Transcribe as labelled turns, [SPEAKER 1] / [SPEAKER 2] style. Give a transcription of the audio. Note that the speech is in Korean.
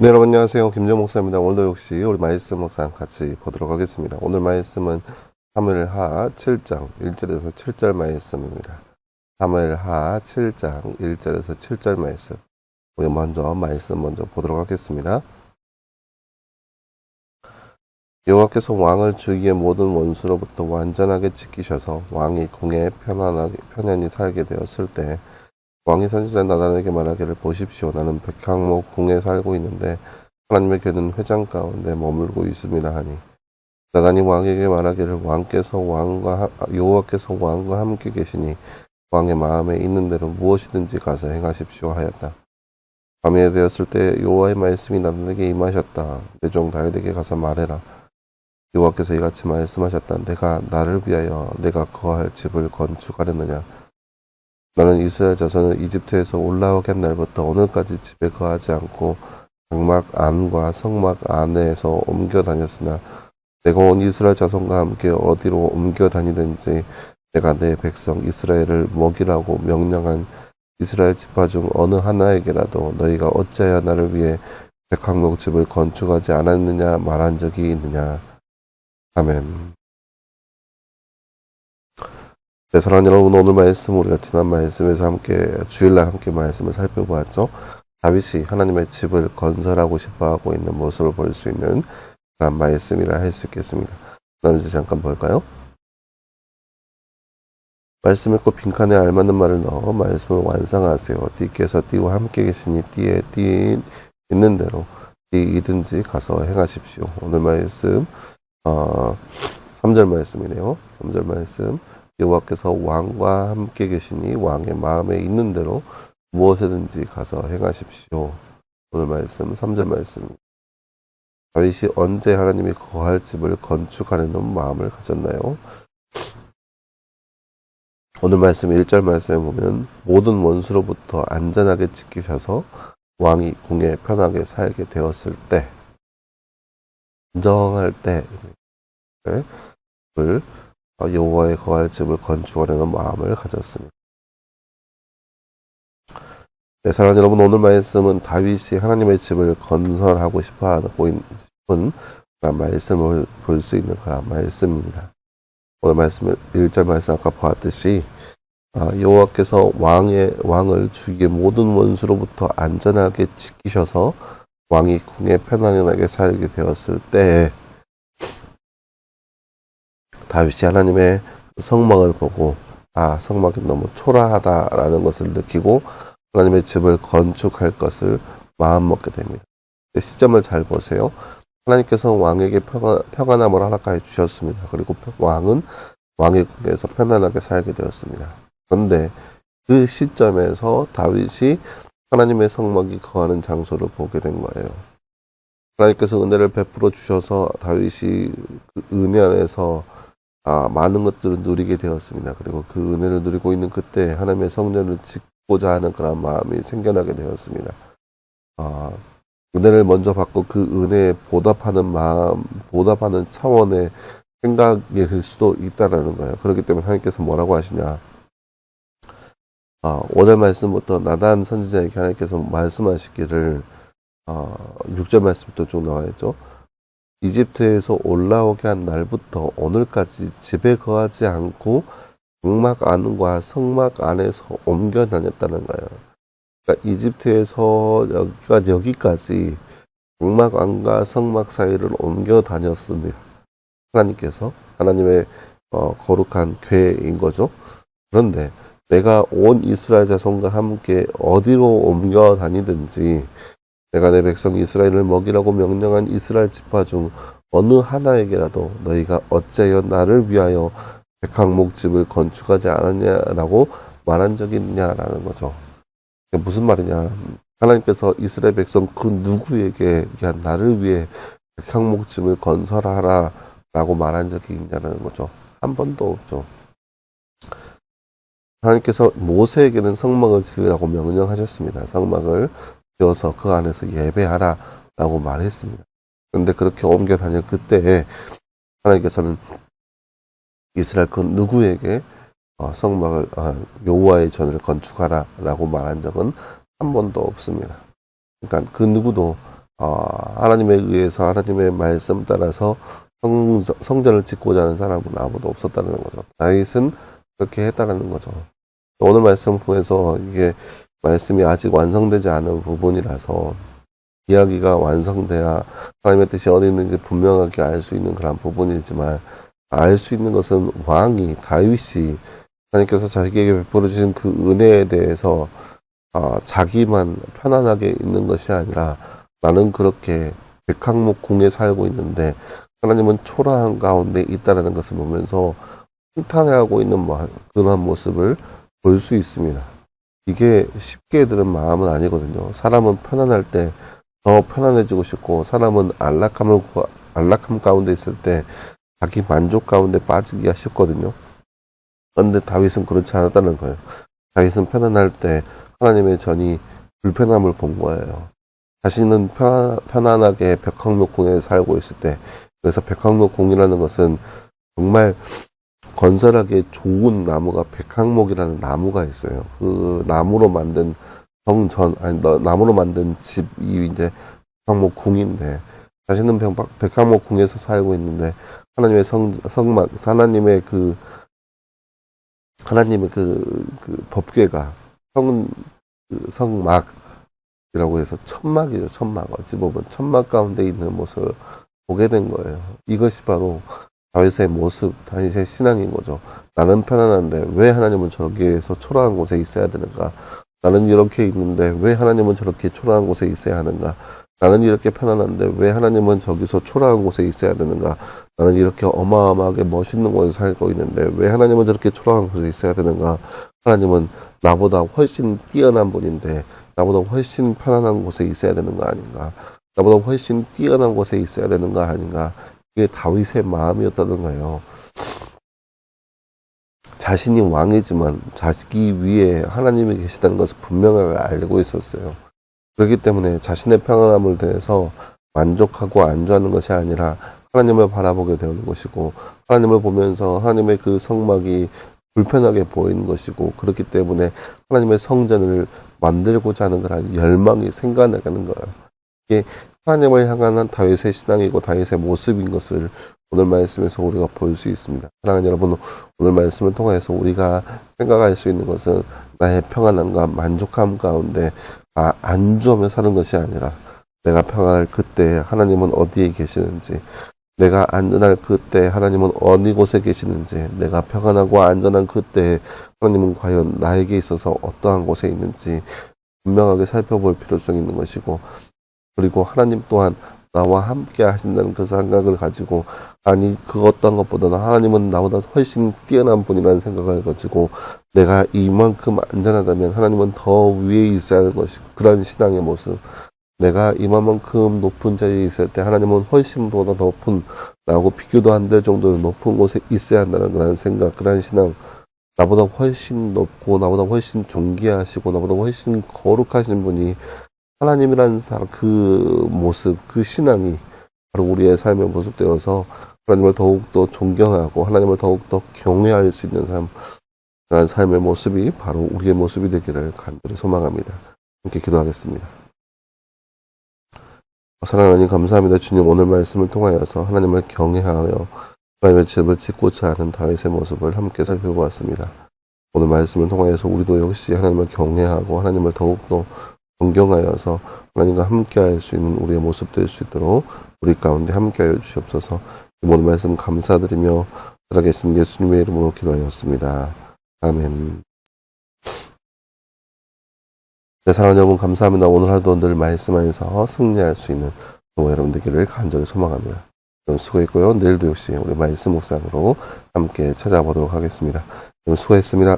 [SPEAKER 1] 네, 여러분 안녕하세요. 김정 목사입니다. 오늘도 역시 우리 말씀 묵상 같이 보도록 하겠습니다. 오늘 말씀은 사무엘하 7장 1절에서 7절 말씀입니다. 사무엘하 7장 1절에서 7절 말씀. 우리 말씀 먼저 보도록 하겠습니다. 여호와께서 왕을 주위의 모든 원수로부터 완전하게 지키셔서 왕이 궁에 편안히 살게 되었을 때 왕이 선지자 나단에게 말하기를, 보십시오. 나는 백향목 궁에 살고 있는데 하나님의 궤는 회장 가운데 머물고 있습니다 하니, 나단이 왕에게 말하기를, 여호와께서 왕과 함께 계시니 왕의 마음에 있는 대로 무엇이든지 가서 행하십시오 하였다. 밤이 되었을 때 여호와의 말씀이 나단에게 임하셨다. 내 종 다윗에게 가서 말해라. 여호와께서 이같이 말씀하셨다. 내가 나를 위하여 내가 거할 집을 건축하려느냐? 나는 이스라엘 자손을 이집트에서 올라오게 한 날부터 오늘까지 집에 거하지 않고 장막 안과 성막 안에서 옮겨 다녔으나, 내가 온 이스라엘 자손과 함께 어디로 옮겨 다니든지 내가 내 백성 이스라엘을 먹이라고 명령한 이스라엘 지파 중 어느 하나에게라도 너희가 어찌하여 나를 위해 백향목 집을 건축하지 않았느냐 말한 적이 있느냐. 아멘. 네, 사랑하는 여러분, 오늘 말씀 우리가 지난 말씀에서 주일날 함께 말씀을 살펴보았죠. 다윗이 하나님의 집을 건설하고 싶어하고 있는 모습을 볼 수 있는 그런 말씀이라 할 수 있겠습니다. 나누지 잠깐 볼까요? 말씀 읽고 빈칸에 알맞는 말을 넣어 말씀을 완성하세요. 띠께서 띠와 함께 계시니 띠에 띠 있는 대로 띠이든지 가서 행하십시오. 오늘 말씀 3절 말씀이네요. 3절 말씀. 여호와께서 왕과 함께 계시니 왕의 마음에 있는 대로 무엇이든지 가서 행하십시오. 오늘 말씀 3절 말씀입니다. 다윗이 언제 하나님이 거할 집을 건축하려는 마음을 가졌나요? 오늘 말씀 1절 말씀에 보면 모든 원수로부터 안전하게 지키셔서 왕이 궁에 편하게 살게 되었을 때, 안정할 때 여호와의 거할 집을 건축하려는 마음을 가졌습니다. 네, 사랑하는 여러분, 오늘 말씀은 다윗이 하나님의 집을 건설하고 싶은 그런 말씀을 볼 수 있는 그런 말씀입니다. 오늘 말씀 1절 말씀 아까 보았듯이 여호와께서 왕을 주위의 모든 원수로부터 안전하게 지키셔서 왕이 궁에 편안하게 살게 되었을 때, 다윗이 하나님의 성막을 보고 성막이 너무 초라하다라는 것을 느끼고 하나님의 집을 건축할 것을 마음먹게 됩니다. 시점을 잘 보세요. 하나님께서 왕에게 평안함을 허락하여 주셨습니다. 그리고 왕은 왕의 궁에서 편안하게 살게 되었습니다. 그런데 그 시점에서 다윗이 하나님의 성막이 거하는 장소를 보게 된 거예요. 하나님께서 은혜를 베풀어 주셔서 다윗이 그 은혜 안에서 많은 것들을 누리게 되었습니다. 그리고 그 은혜를 누리고 있는 그때 하나님의 성전을 짓고자 하는 그런 마음이 생겨나게 되었습니다. 은혜를 먼저 받고 그 은혜에 보답하는 차원의 생각일 수도 있다라는 거예요. 그렇기 때문에 하나님께서 뭐라고 하시냐. 5절 말씀부터 나단 선지자에게 하나님께서 말씀하시기를, 6절 말씀부터 쭉 나와 있죠. 이집트에서 올라오게 한 날부터 오늘까지 집에 거하지 않고 장막 안과 성막 안에서 옮겨 다녔다는 거예요. 그러니까 이집트에서 여기까지 장막 안과 성막 사이를 옮겨 다녔습니다. 하나님께서 하나님의 거룩한 궤인 거죠. 그런데 내가 온 이스라엘 자손과 함께 어디로 옮겨 다니든지 내가 내 백성 이스라엘을 먹이라고 명령한 이스라엘 지파 중 어느 하나에게라도 너희가 어찌하여 나를 위하여 백향목 집을 건축하지 않았냐라고 말한 적이 있냐라는 거죠. 무슨 말이냐. 하나님께서 이스라엘 백성 그 누구에게 나를 위해 백향목 집을 건설하라 라고 말한 적이 있냐는 거죠. 한 번도 없죠. 하나님께서 모세에게는 성막을 지으라고 명령하셨습니다. 성막을 지어서 그 안에서 예배하라 라고 말했습니다. 그런데 그렇게 옮겨 다닐 그때에 하나님께서는 이스라엘 그 누구에게 성막을 여호와의 전을 건축하라 라고 말한 적은 한 번도 없습니다. 그러니까 그 누구도 하나님에 의해서 하나님의 말씀 따라서 성전을 짓고자 하는 사람은 아무도 없었다는 거죠. 다윗은 그렇게 했다는 거죠. 오늘 말씀을 통해서 이게 말씀이 아직 완성되지 않은 부분이라서 이야기가 완성돼야 하나님의 뜻이 어디 있는지 분명하게 알 수 있는 그런 부분이지만 알 수 있는 것은 왕이 다윗이 하나님께서 자기에게 베풀어 주신 그 은혜에 대해서 자기만 편안하게 있는 것이 아니라 나는 그렇게 백항목궁에 살고 있는데 하나님은 초라한 가운데 있다라는 것을 보면서 흥탄해하고 있는 그런 모습을 볼 수 있습니다. 이게 쉽게 드는 마음은 아니거든요. 사람은 편안할 때 더 편안해지고 싶고 사람은 안락함 가운데 있을 때 자기 만족 가운데 빠지기가 쉽거든요. 그런데 다윗은 그렇지 않았다는 거예요. 다윗은 편안할 때 하나님의 전이 불편함을 본 거예요. 자신은 편안하게 백항목궁에 살고 있을 때, 그래서 백항목궁이라는 것은 정말 건설하기 좋은 나무가 백항목이라는 나무가 있어요. 그 나무로 만든 나무로 만든 집이 이제 백항목궁인데, 자신은 백항목궁에서 살고 있는데, 하나님의 하나님의 그 법궤가 성막이라고 해서 천막이죠, 천막. 어찌 보면 천막 가운데 있는 모습을 보게 된 거예요. 이것이 바로 다윗의 모습, 다윗의 신앙인 거죠. 나는 편안한데 왜 하나님은 저기에서 초라한 곳에 있어야 되는가? 나는 이렇게 있는데 왜 하나님은 저렇게 초라한 곳에 있어야 하는가? 나는 이렇게 편안한데 왜 하나님은 저기서 초라한 곳에 있어야 되는가? 나는 이렇게 어마어마하게 멋있는 곳에 살고 있는데 왜 하나님은 저렇게 초라한 곳에 있어야 되는가? 하나님은 나보다 훨씬 뛰어난 분인데 나보다 훨씬 편안한 곳에 있어야 되는 거 아닌가? 나보다 훨씬 뛰어난 곳에 있어야 되는 거 아닌가? 이게 다윗의 마음이었다는 거예요. 자신이 왕이지만 자기 위에 하나님이 계시다는 것을 분명하게 알고 있었어요. 그렇기 때문에 자신의 평안함을 대해서 만족하고 안주하는 것이 아니라 하나님을 바라보게 되는 것이고, 하나님을 보면서 하나님의 그 성막이 불편하게 보이는 것이고, 그렇기 때문에 하나님의 성전을 만들고자 하는 그런 열망이 생겨나가는 거예요. 이게 하나님을 향한 다윗의 신앙이고 다윗의 모습인 것을 오늘 말씀에서 우리가 볼 수 있습니다. 사랑하는 여러분, 오늘 말씀을 통해서 우리가 생각할 수 있는 것은 나의 평안함과 만족함 가운데 안주하며 사는 것이 아니라 내가 평안할 그때 하나님은 어디에 계시는지, 내가 안전할 그때 하나님은 어느 곳에 계시는지, 내가 평안하고 안전한 그때 하나님은 과연 나에게 있어서 어떠한 곳에 있는지 분명하게 살펴볼 필요성이 있는 것이고, 그리고 하나님 또한 나와 함께 하신다는 그 생각을 가지고, 아니 그 어떤 것보다는 하나님은 나보다 훨씬 뛰어난 분이라는 생각을 가지고 내가 이만큼 안전하다면 하나님은 더 위에 있어야 하는 것이 그런 신앙의 모습, 내가 이만큼 높은 자리에 있을 때 하나님은 훨씬보다 높은, 나하고 비교도 안 될 정도로 높은 곳에 있어야 한다는 그런 생각, 그런 신앙, 나보다 훨씬 높고 나보다 훨씬 존귀하시고 나보다 훨씬 거룩하신 분이 하나님이라는 그 모습, 그 신앙이 바로 우리의 삶의 모습 되어서 하나님을 더욱더 존경하고 하나님을 더욱더 경외할 수 있는 삶, 그런 삶의 모습이 바로 우리의 모습이 되기를 간절히 소망합니다. 함께 기도하겠습니다. 사랑하는 하나님, 감사합니다. 주님, 오늘 말씀을 통하여서 하나님을 경외하여 하나님의 집을 짓고자 하는 다윗의 모습을 함께 살펴보았습니다. 오늘 말씀을 통하여서 우리도 역시 하나님을 경외하고 하나님을 더욱더 존경하여서 하나님과 함께할 수 있는 우리의 모습 될 수 있도록 우리 가운데 함께하여 주시옵소서. 오늘 말씀 감사드리며 살아계신 예수님의 이름으로 기도하였습니다. 아멘. 네, 사랑하는 여러분, 감사합니다. 오늘 하루도 늘 말씀 안에서 승리할 수 있는 저와 여러분 되기를 간절히 소망합니다. 여러분 수고했고요. 내일도 역시 우리 말씀 묵상으로 함께 찾아보도록 하겠습니다. 여러분 수고했습니다.